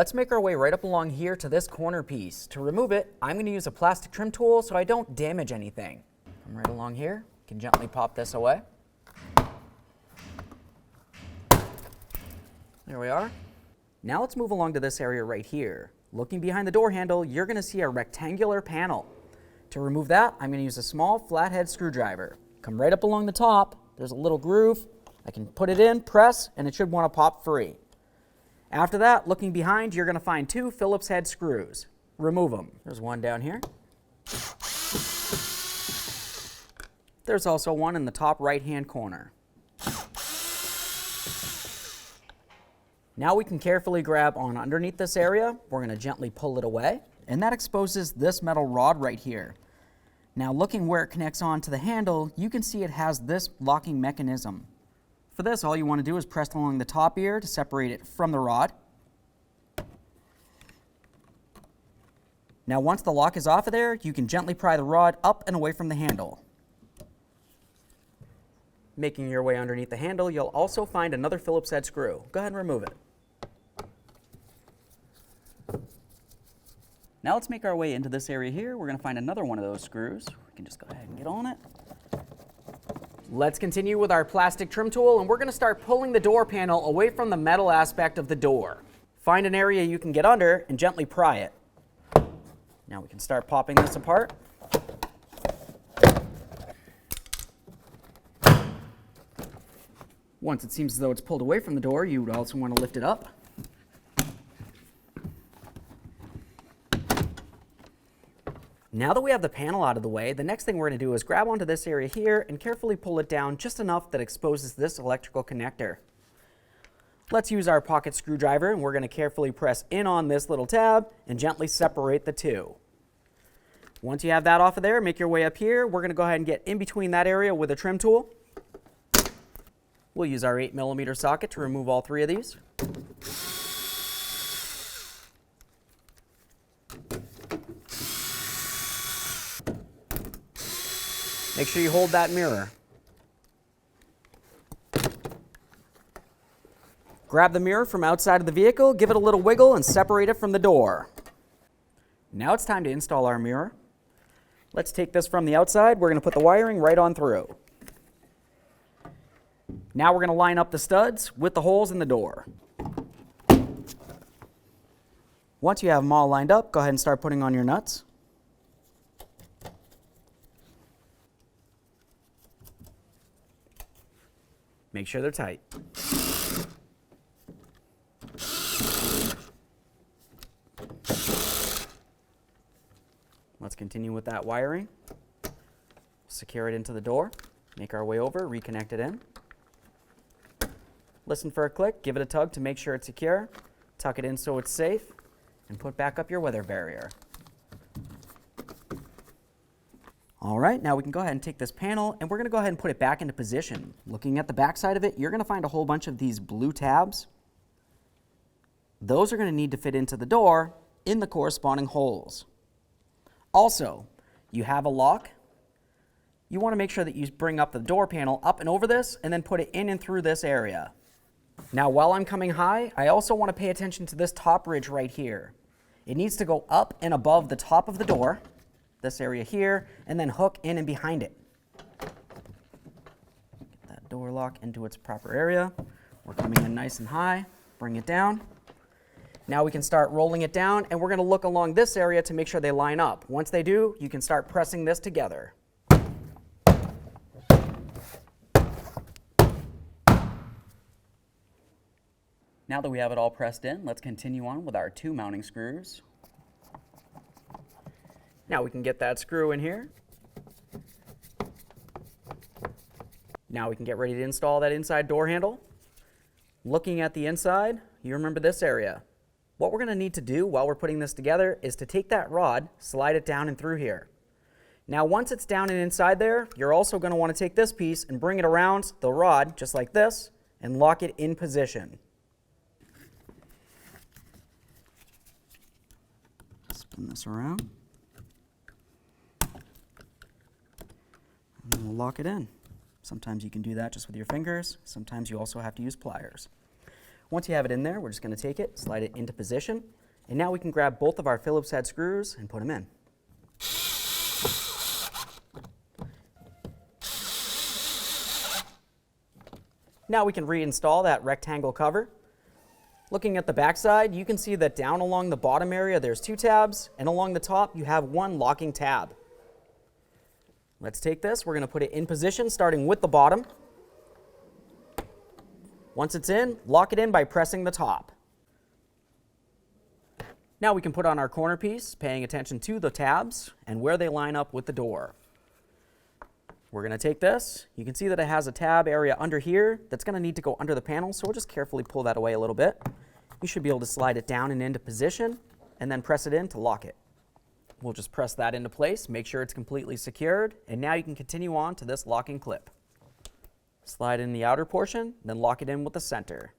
Let's make our way right up along here to this corner piece. To remove it, I'm going to use a plastic trim tool so I don't damage anything. Come right along here, you can gently pop this away. There we are. Now let's move along to this area right here. Looking behind the door handle, you're going to see a rectangular panel. To remove that, I'm going to use a small flathead screwdriver. Come right up along the top, there's a little groove. I can put it in, press, and it should want to pop free. After that, looking behind, you're going to find 2 Phillips head screws. Remove them. There's one down here. There's also one in the top right-hand corner. Now we can carefully grab on underneath this area. We're going to gently pull it away, and that exposes this metal rod right here. Now looking where it connects on to the handle, you can see it has this locking mechanism. For this, all you want to do is press along the top ear to separate it from the rod. Now once the lock is off of there, you can gently pry the rod up and away from the handle. Making your way underneath the handle, you'll also find another Phillips head screw. Go ahead and remove it. Now let's make our way into this area here. We're going to find another one of those screws. We can just go ahead and get on it. Let's continue with our plastic trim tool, and we're going to start pulling the door panel away from the metal aspect of the door. Find an area you can get under and gently pry it. Now we can start popping this apart. Once it seems as though it's pulled away from the door, you would also want to lift it up. Now that we have the panel out of the way, the next thing we're going to do is grab onto this area here and carefully pull it down just enough that exposes this electrical connector. Let's use our pocket screwdriver, and we're going to carefully press in on this little tab and gently separate the two. Once you have that off of there, make your way up here. We're going to go ahead and get in between that area with a trim tool. We'll use our 8mm socket to remove all 3 of these. Make sure you hold that mirror. Grab the mirror from outside of the vehicle, give it a little wiggle, and separate it from the door. Now it's time to install our mirror. Let's take this from the outside. We're going to put the wiring right on through. Now we're going to line up the studs with the holes in the door. Once you have them all lined up, go ahead and start putting on your nuts. Make sure they're tight. Let's continue with that wiring. Secure it into the door. Make our way over, reconnect it in. Listen for a click, give it a tug to make sure it's secure. Tuck it in so it's safe, and put back up your weather barrier. All right, now we can go ahead and take this panel, and we're going to go ahead and put it back into position. Looking at the back side of it, you're going to find a whole bunch of these blue tabs. Those are going to need to fit into the door in the corresponding holes. Also, you have a lock. You want to make sure that you bring up the door panel up and over this, and then put it in and through this area. Now, while I'm coming high, I also want to pay attention to this top ridge right here. It needs to go up and above the top of the door, this area here, and then hook in and behind it. Get that door lock into its proper area. We're coming in nice and high. Bring it down. Now we can start rolling it down, and we're going to look along this area to make sure they line up. Once they do, you can start pressing this together. Now that we have it all pressed in, let's continue on with our 2 mounting screws. Now we can get that screw in here. Now we can get ready to install that inside door handle. Looking at the inside, you remember this area. What we're going to need to do while we're putting this together is to take that rod, slide it down and through here. Now once it's down and inside there, you're also going to want to take this piece and bring it around the rod, just like this, and lock it in position. Spin this around. And we'll lock it in. Sometimes you can do that just with your fingers. Sometimes you also have to use pliers. Once you have it in there, we're just going to take it, slide it into position, and now we can grab both of our Phillips head screws and put them in. Now we can reinstall that rectangle cover. Looking at the back side, you can see that down along the bottom area there's 2 tabs, and along the top you have 1 locking tab. Let's take this, we're going to put it in position starting with the bottom. Once it's in, lock it in by pressing the top. Now we can put on our corner piece, paying attention to the tabs and where they line up with the door. We're going to take this. You can see that it has a tab area under here that's going to need to go under the panel, so we'll just carefully pull that away a little bit. You should be able to slide it down and into position and then press it in to lock it. We'll just press that into place, make sure it's completely secured, and now you can continue on to this locking clip. Slide in the outer portion, then lock it in with the center.